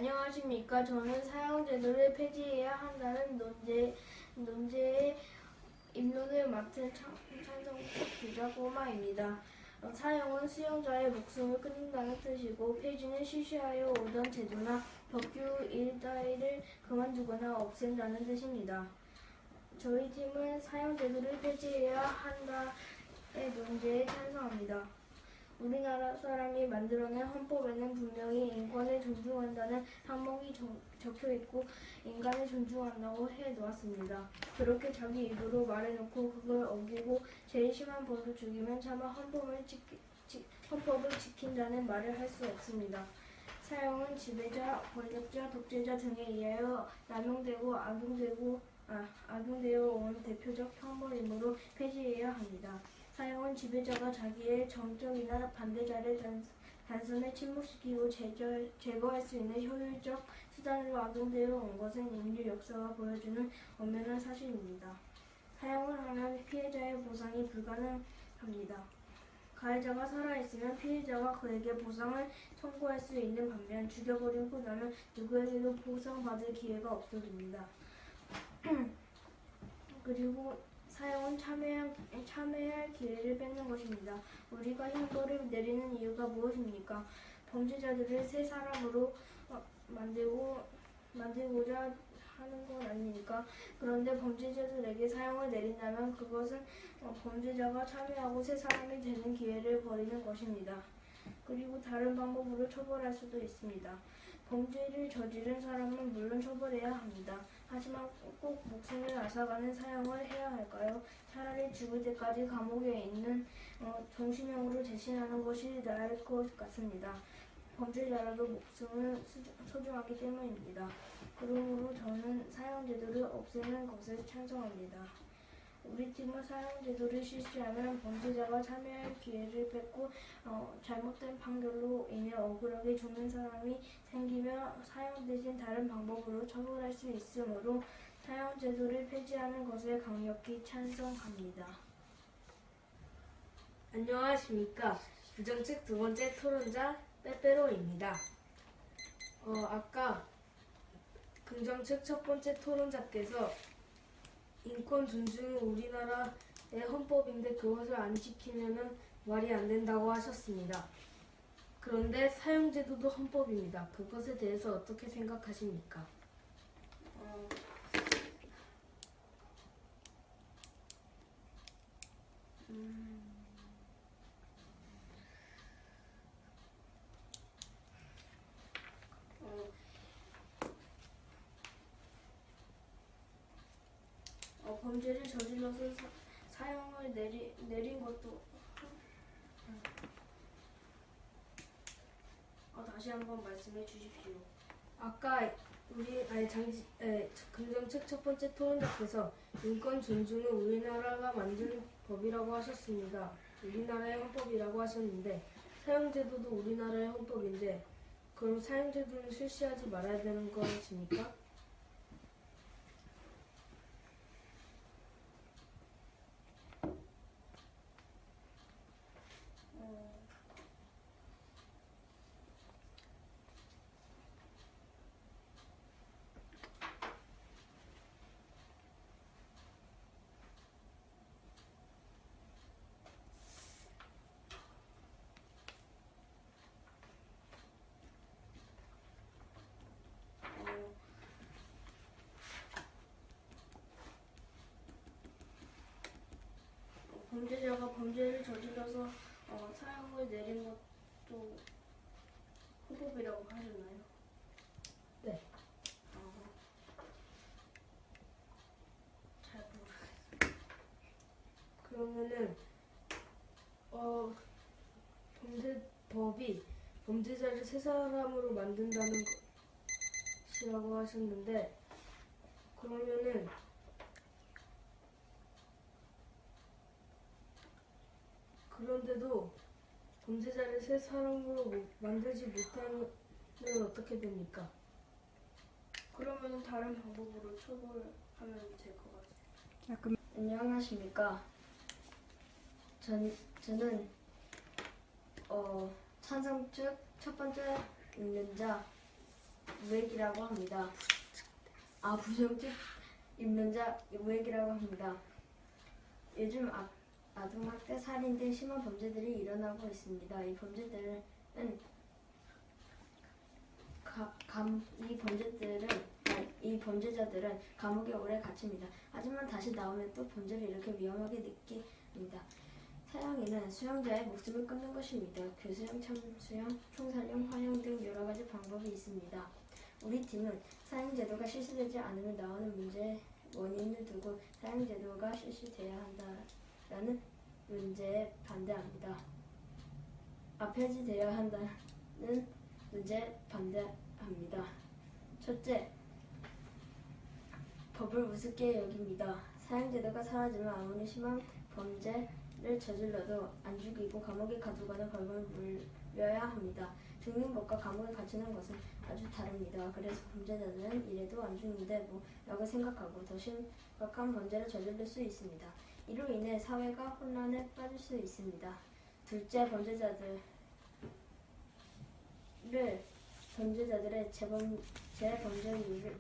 안녕하십니까. 저는 사형제도를 폐지해야 한다는 논제의 입론을 맡은 찬성측 주자 꼬마입니다. 사형은 수용자의 목숨을 끊는다는 뜻이고 폐지는 실시하여 오던 제도나 법규 일따위를 그만두거나 없앤다는 뜻입니다. 저희 팀은 사형제도를 폐지해야 한다의 논제에 찬성합니다. 우리나라 사람이 만들어낸 헌법에는 분명히 인권을 존중한다는 항목이 적혀있고 인간을 존중한다고 해놓았습니다. 그렇게 자기 입으로 말해놓고 그걸 어기고 제일 심한 벌을 주기면 차마 헌법을 지킨다는 말을 할 수 없습니다. 사형은 지배자, 권력자, 독재자 등에 의하여 남용되고 악용되어 온 대표적 형벌이므로 폐지해야 합니다. 사형은 지배자가 자기의 정적이나 반대자를 단선에 침묵시키고 제거할 수 있는 효율적 수단으로 악용되어 온 것은 인류 역사가 보여주는 엄연한 사실입니다. 사형을 하면 피해자의 보상이 불가능합니다. 가해자가 살아있으면 피해자가 그에게 보상을 청구할 수 있는 반면 죽여버리고 나면 누구에게도 보상받을 기회가 없어집니다. 그리고 사형은 참여할 기회를 뺏는 것입니다. 우리가 형벌을 내리는 이유가 무엇입니까? 범죄자들을 새 사람으로 만들고자 하는 건 아닙니까? 그런데 범죄자들에게 사형을 내린다면 그것은 범죄자가 참여하고 새 사람이 되는 기회를 버리는 것입니다. 그리고 다른 방법으로 처벌할 수도 있습니다. 범죄를 저지른 사람은 물론 처벌해야 합니다. 하지만 꼭 목숨을 앗아가는 사형을 해야 할까요? 차라리 죽을 때까지 감옥에 있는 종신형으로 재신하는 것이 나을 것 같습니다. 범죄자라도 목숨은 소중하기 때문입니다. 그러므로 저는 사형제도를 없애는 것에 찬성합니다. 우리 팀은 사형제도를 실시하면 범죄자가 참여할 기회를 뺏고 잘못된 판결로 인해 억울하게 죽는 사람이 생기며 사형 대신 다른 방법으로 처벌할 수 있으므로 사형제도를 폐지하는 것에 강력히 찬성합니다. 안녕하십니까. 부정책 두 번째 토론자 빼빼로입니다. 아까 긍정책 첫 번째 토론자께서 인권 존중은 우리나라의 헌법인데 그것을 안 지키면은 말이 안 된다고 하셨습니다. 그런데 사형제도도 헌법입니다. 그것에 대해서 어떻게 생각하십니까? 범죄를 저질러서 사형을 내린 것도 다시 한번 말씀해 주십시오. 아까 긍정책 첫 번째 토론자께서 인권 존중은 우리나라가 만든 법이라고 하셨습니다. 우리나라의 헌법이라고 하셨는데 사형제도도 우리나라의 헌법인데 그럼 사형제도는 실시하지 말아야 되는 것입니까? 범죄자가 범죄를 저질러서 사형을 내린 것도 헌법이라고 하셨나요? 네. 잘 모르겠어요. 그러면은 법이 범죄자를 새 사람으로 만든다는 것이라고 하셨는데 그러면은 그런데도 범죄자를 새 사람으로 만들지 못하면 어떻게 됩니까? 그러면 다른 방법으로 처벌하면 될 것 같아요. 안녕하십니까. 저는 찬성 측 첫 번째 입론자 우액이라고 합니다. 부정책 입론자 우액이라고 합니다. 요즘 아동학대, 살인 등 심한 범죄들이 일어나고 있습니다. 이 범죄자들은 감옥에 오래 갇힙니다. 하지만 다시 나오면 또 범죄를 이렇게 위험하게 느낍니다. 사형에는 수형자의 목숨을 끊는 것입니다. 교수형, 참수형, 총살형, 화형 등 여러 가지 방법이 있습니다. 우리 팀은 사형제도가 실시되지 않으면 나오는 문제의 원인을 두고 사형제도가 실시돼야 한다라는 문제에 반대합니다. 폐지되어야 한다는 문제에 반대합니다. 첫째, 법을 우습게 여깁니다. 사형제도가 사라지면 아무리 심한 범죄를 저질러도 안 죽이고 감옥에 가두거나 벌금을 물려야 합니다. 죽는 것과 감옥에 갇히는 것은 아주 다릅니다. 그래서 범죄자들은 이래도 안 죽는데 뭐라고 생각하고 더 심각한 범죄를 저지를 수 있습니다. 이로 인해 사회가 혼란에 빠질 수 있습니다. 둘째, 범죄자들의 재범죄율을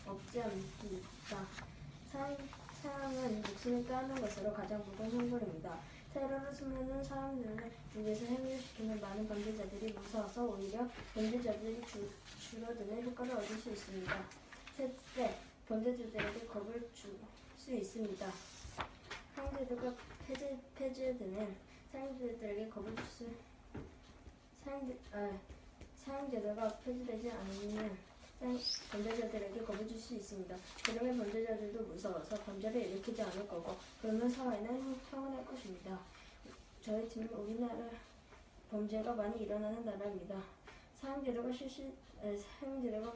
억제합니다. 사형은 목숨을 빼앗는 것으로 가장 무거운 형벌입니다. 테러를 수많은 사람들을 죽여서 해결시키는 많은 범죄자들이 무서워서 오히려 범죄자들이 줄어드는 효과를 얻을 수 있습니다. 셋째, 범죄자들에게 겁을 줄 수 있습니다. 사형제도가 폐지되면 사형제도가 폐지되지 않으면 범죄자들에게 겁을 줄 수 있습니다. 그러면 범죄자들도 무서워서 범죄를 일으키지 않을 거고, 그러면 사회는 평온할 것입니다. 저희 팀은 우리나라 범죄가 많이 일어나는 나라입니다. 사형제도가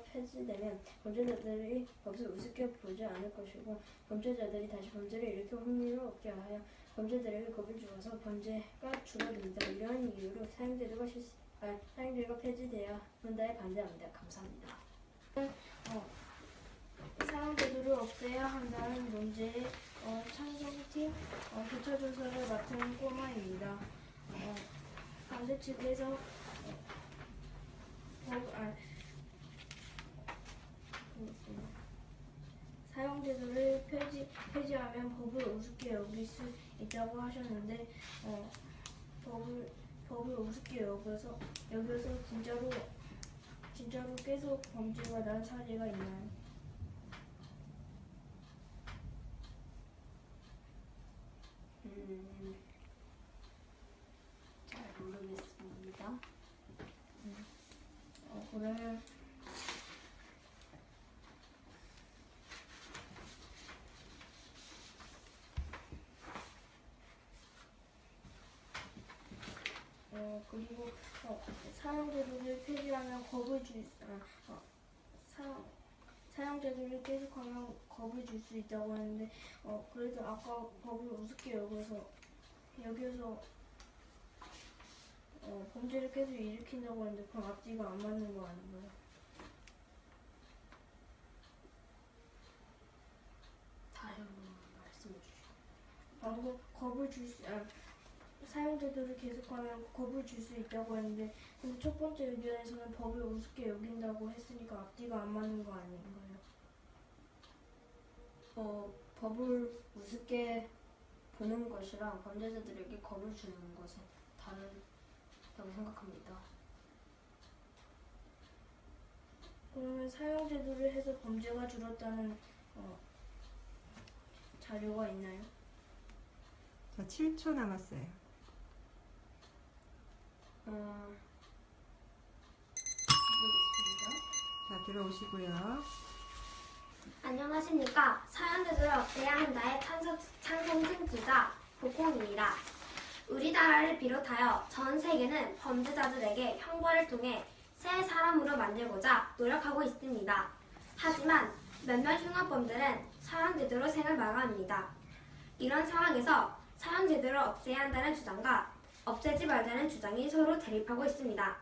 폐지되면 범죄자들이 법을 우습게 보지 않을 것이고, 범죄자들이 다시 범죄를 일으켜 흥미를 얻게 하여 범죄자들에게 겁을 주어서 범죄가 줄어듭니다. 이러한 이유로 사형제도가 폐지되어야 한다에 반대합니다. 감사합니다. 사형제도를 없애야 한다는 문제의 찬성팀 교차조사를 맡은 꼬마입니다. 반대 측에서 사형제도를 폐지하면 법을 우습게 여길 수 있다고 하셨는데 법을 우습게 여겨서 진짜로 계속 범죄가 난 사례가 있나요? 잘 모르겠습니다. 그러면 그리고 사형제도를 폐지하면 사형제도를 계속하면 겁을 줄 수 있다고 하는데 그래도 아까 법을 우습게 여겨서 범죄를 계속 일으킨다고 했는데 그럼 앞뒤가 안 맞는 거 아닌가요? 다시 한번 말씀해 주시죠. 사형제도를 계속하면 겁을 줄 수 있다고 했는데 근데 첫 번째 의견에서는 법을 우습게 여긴다고 했으니까 앞뒤가 안 맞는 거 아닌가요? 법을 우습게 보는 것이랑 범죄자들에게 겁을 주는 것은 다르다고 생각합니다. 그러면 사형제도를 해서 범죄가 줄었다는 자료가 있나요? 자, 7초 남았어요. 모르겠습니다. 자, 들어오시고요. 안녕하십니까. 사형제도를 없애야 한다의 찬성층 주자 보콩입니다. 우리나라를 비롯하여 전 세계는 범죄자들에게 형벌을 통해 새 사람으로 만들고자 노력하고 있습니다. 하지만 몇몇 흉악범들은 사형제도로 생을 마감합니다. 이런 상황에서 사형제도를 없애야 한다는 주장과 없애지 말자는 주장이 서로 대립하고 있습니다.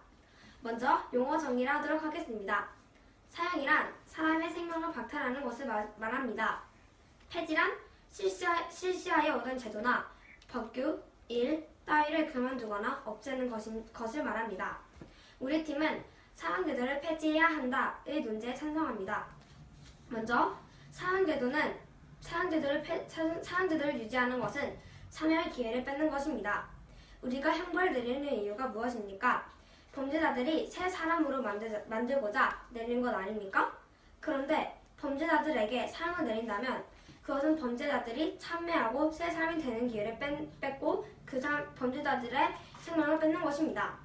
먼저 용어 정리를 하도록 하겠습니다. 사형이란 사람의 생명을 박탈하는 것을 말합니다. 폐지란 실시하여 오던 제도나 법규, 일 따위를 그만두거나 없애는 것을 말합니다. 우리 팀은 사형제도를 폐지해야 한다의 논제에 찬성합니다. 먼저 사형제도를 유지하는 것은 참여의 기회를 뺏는 것입니다. 우리가 형벌을 내리는 이유가 무엇입니까? 범죄자들이 새 사람으로 만들고자 내린 것 아닙니까? 그런데 범죄자들에게 사형을 내린다면 그것은 범죄자들이 참여하고 새 사람이 되는 기회를 뺏고 범죄자들의 생명을 뺏는 것입니다.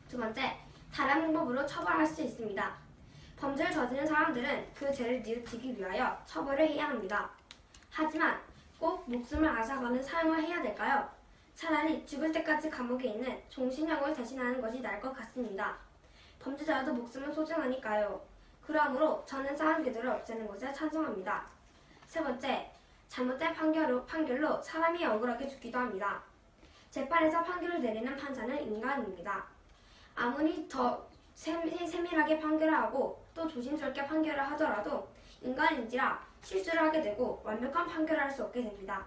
두 번째, 다른 방법으로 처벌할 수 있습니다. 범죄를 저지른 사람들은 그 죄를 뉘우치기 위하여 처벌을 해야 합니다. 하지만 꼭 목숨을 앗아가는 사형을 해야 될까요? 차라리 죽을 때까지 감옥에 있는 종신형을 대신하는 것이 나을 것 같습니다. 범죄자도 목숨은 소중하니까요. 그러므로 저는 사형제도를 없애는 것에 찬성합니다. 세 번째, 잘못된 판결로 사람이 억울하게 죽기도 합니다. 재판에서 판결을 내리는 판사는 인간입니다. 아무리 더 세밀하게 판결을 하고 또 조심스럽게 판결을 하더라도 인간인지라 실수를 하게 되고 완벽한 판결을 할 수 없게 됩니다.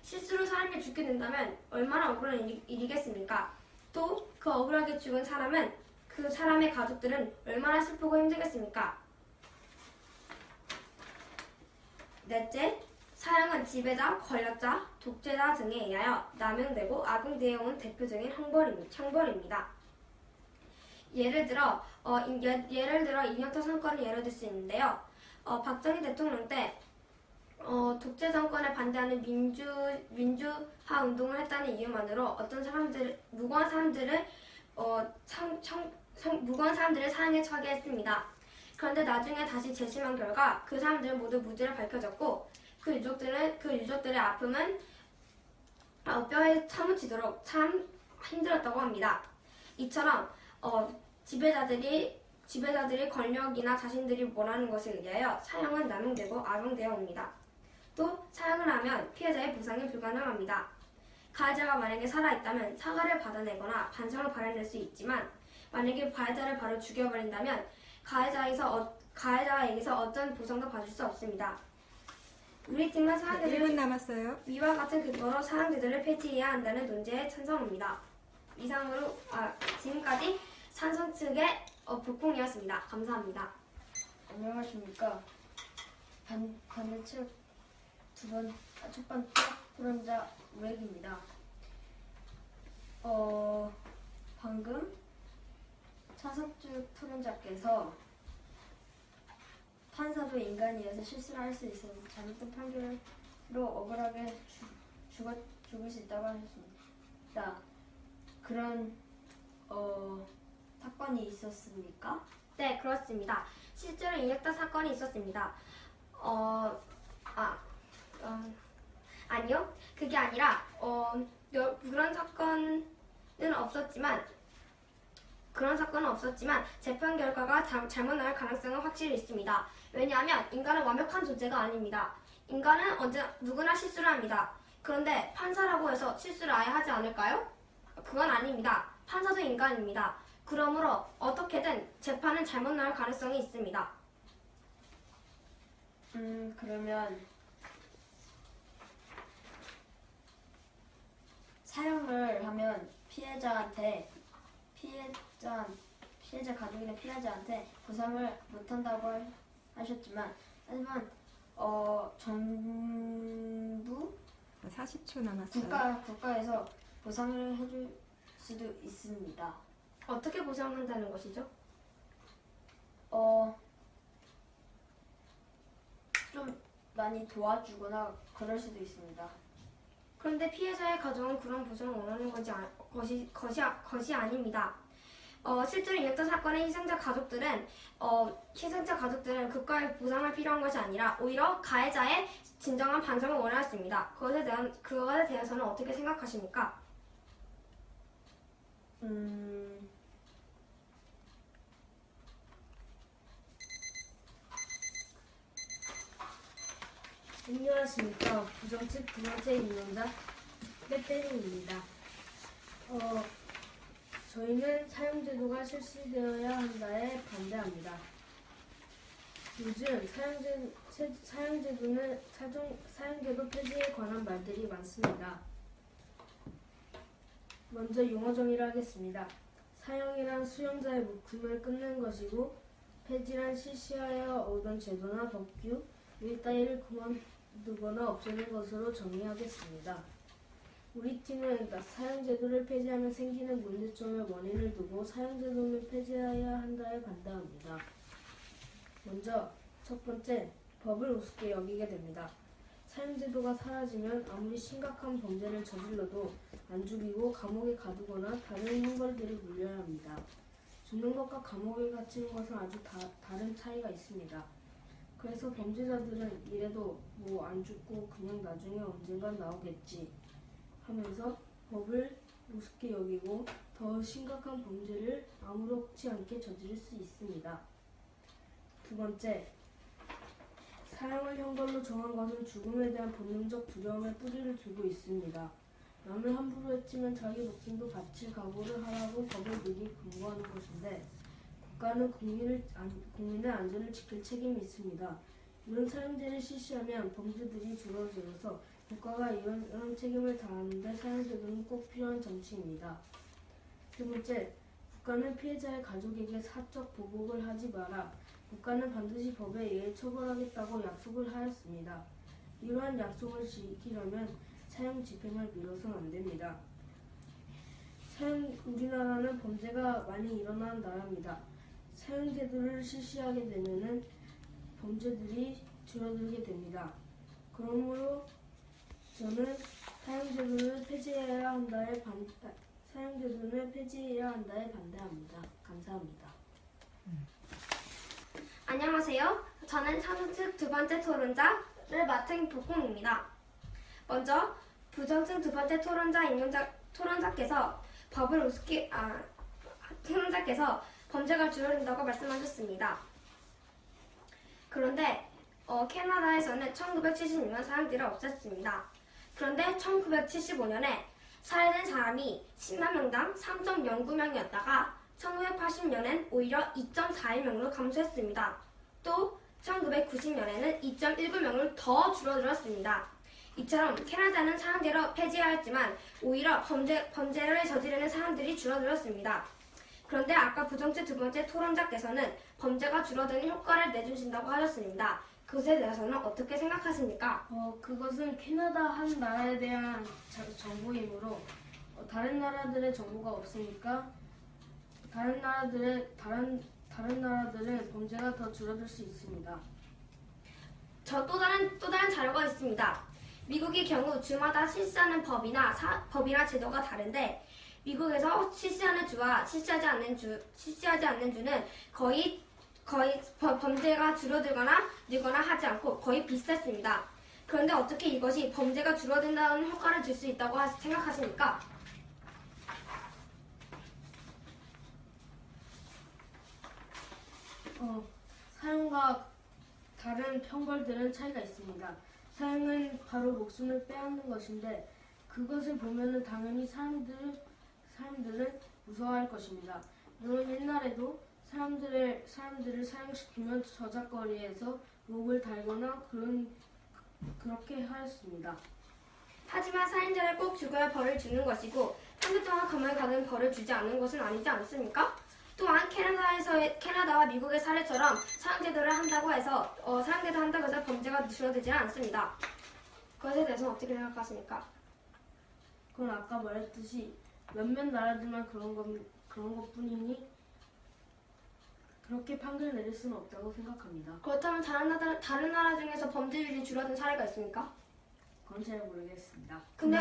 실수로 사람이 죽게 된다면 얼마나 억울한 일이겠습니까? 또 그 억울하게 죽은 사람은 그 사람의 가족들은 얼마나 슬프고 힘들겠습니까? 넷째, 사형은 지배자, 권력자, 독재자 등에 의하여 남용되고 악용되어 온 대표적인 형벌입니다. 예를 들어 이명박 사건을 예로 들 수 있는데요. 박정희 대통령 때 독재 정권에 반대하는 민주화 운동을 했다는 이유만으로 무고한 사람들을 사형에 처하게 했습니다. 그런데 나중에 다시 재심한 결과 그 사람들은 모두 무죄를 밝혀졌고 그 유족들의 아픔은 뼈에 사무치도록 참 힘들었다고 합니다. 이처럼 지배자들이 권력이나 자신들이 원하는 것에 의하여 사형은 남용되고 악용되어 옵니다. 또 사형을 하면 피해자의 보상이 불가능합니다. 가해자가 만약에 살아있다면 사과를 받아내거나 반성을 바라낼 수 있지만 만약에 가해자를 바로 죽여버린다면 가해자에게서 어떤 보상도 받을 수 없습니다. 우리 팀은 1분 남았어요. 위와 같은 근거로 사형제도를 폐지해야 한다는 논제에 찬성합니다. 지금까지 찬성 측의 북콩이었습니다. 감사합니다. 안녕하십니까. 반대측 첫 번째 토론자 우혁입니다. 방금 찬성측 토론자께서 판사도 인간이어서 실수를 할 수 있으니 잘못된 판결로 억울하게 죽을 수 있다고 하셨습니다. 그런 사건이 있었습니까? 네, 그렇습니다. 실제로 인혁당 사건이 있었습니다. 아니요. 그게 아니라 그런 사건은 없었지만 재판 결과가 잘못 나올 가능성은 확실히 있습니다. 왜냐하면 인간은 완벽한 존재가 아닙니다. 인간은 누구나 실수를 합니다. 그런데 판사라고 해서 실수를 아예 하지 않을까요? 그건 아닙니다. 판사도 인간입니다. 그러므로 어떻게든 재판은 잘못 나올 가능성이 있습니다. 그러면 사형을 하면 피해자 가족이나 피해자한테 보상을 못한다고 하셨지만 하지만 정부 40초 남았어요. 국가에서 보상을 해줄 수도 있습니다. 어떻게 보상한다는 것이죠? 좀 많이 도와주거나 그럴 수도 있습니다. 그런데 피해자의 가족은 그런 보상을 원하는 것이 아닙니다. 실제로 인혁당 사건의 희생자 가족들은 국가의 보상을 필요한 것이 아니라 오히려 가해자의 진정한 반성을 원하였습니다. 그것에 대해서는 어떻게 생각하십니까? 안녕하십니까. 부정측 두 번째 임명자 빼빼링입니다. 저희는 사형제도가 실시되어야 한다에 반대합니다. 요즘 사형제도 폐지에 관한 말들이 많습니다. 먼저 용어 정의를 하겠습니다. 사형이란 수용자의 목숨을 끊는 것이고 폐지란 실시하여 얻은 제도나 법규 일 따위를 그만두거나 없애는 것으로 정의하겠습니다. 우리 팀은 사형제도를 폐지하면 생기는 문제점의 원인을 두고 사형제도는 폐지해야 한다에 반대합니다. 먼저 첫 번째, 법을 우습게 여기게 됩니다. 사형제도가 사라지면 아무리 심각한 범죄를 저질러도 안 죽이고 감옥에 가두거나 다른 형벌들을 물려야 합니다. 죽는 것과 감옥에 갇히는 것은 아주 다른 차이가 있습니다. 그래서 범죄자들은 이래도 뭐 안 죽고 그냥 나중에 언젠간 나오겠지 하면서 법을 우습게 여기고 더 심각한 범죄를 아무렇지 않게 저지를 수 있습니다. 두 번째, 사형을 형벌로 정한 것은 죽음에 대한 본능적 두려움에 뿌리를 두고 있습니다. 남을 함부로 해치면 자기 목숨도 바칠 각오를 하라고 법을 미리 권고하는 것인데 국가는 국민의 안전을 지킬 책임이 있습니다. 이런 사형제를 실시하면 범죄들이 줄어들어서 국가가 이런 책임을 다하는데 사형제도는 꼭 필요한 정치입니다. 세 번째, 국가는 피해자의 가족에게 사적 보복을 하지 마라. 국가는 반드시 법에 의해 처벌하겠다고 약속을 하였습니다. 이러한 약속을 지키려면 사형 집행을 미뤄서는 안 됩니다. 우리나라는 범죄가 많이 일어나는 나라입니다. 사형제도를 실시하게 되면은 범죄들이 줄어들게 됩니다. 그러므로 저는 사형제도를 폐지해야 한다에 반대합니다. 감사합니다. 안녕하세요. 저는 찬우측 두 번째 토론자를 맡은 복공입니다. 먼저 부정층 두 번째 토론자께서 토론자께서 범죄가 줄어든다고 말씀하셨습니다. 그런데 캐나다에서는 1976년 사형제를 없앴습니다. 그런데 1975년에 살해된 사람이 10만 명당 3.09명이었다가 1980년엔 오히려 2.41명으로 감소했습니다. 또 1990년에는 2.19명으로 더 줄어들었습니다. 이처럼 캐나다는 사형제로 폐지하였지만 오히려 범죄를 저지르는 사람들이 줄어들었습니다. 그런데 아까 부정책 두 번째 토론자께서는 범죄가 줄어드는 효과를 내주신다고 하셨습니다. 그것에 대해서는 어떻게 생각하십니까? 그것은 캐나다 한 나라에 대한 정보이므로 다른 나라들의 정보가 없으니까 다른 나라들은 범죄가 더 줄어들 수 있습니다. 또 다른 자료가 있습니다. 미국의 경우 주마다 실시하는 법이나 제도가 다른데 미국에서 실시하는 주와 실시하지 않는 주는 거의 범죄가 줄어들거나 늘거나 하지 않고 거의 비슷했습니다. 그런데 어떻게 이것이 범죄가 줄어든다는 효과를 줄 수 있다고 생각하십니까? 사형과 다른 형벌들은 차이가 있습니다. 사형은 바로 목숨을 빼앗는 것인데 그것을 보면은 당연히 사람들은 무서워할 것입니다. 물론 옛날에도 사람들을 사형시키면 저작거리에서 목을 달거나 그렇게 하였습니다. 하지만 살인자를 꼭 죽어야 벌을 주는 것이고 3주 동안 감옥에 가는 벌을 주지 않는 것은 아니지 않습니까? 또한 캐나다와 미국의 사례처럼 사형제도를 한다고 해서 범죄가 줄어들지는 않습니다. 그것에 대해서는 어떻게 생각하십니까? 그건 아까 말했듯이 몇몇 나라들만 그런 것뿐이니 그렇게 판결 내릴 수는 없다고 생각합니다. 그렇다면 다른 나라 중에서 범죄율이 줄어든 사례가 있습니까? 그건 잘 모르겠습니다. 근데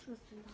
줄었습니다.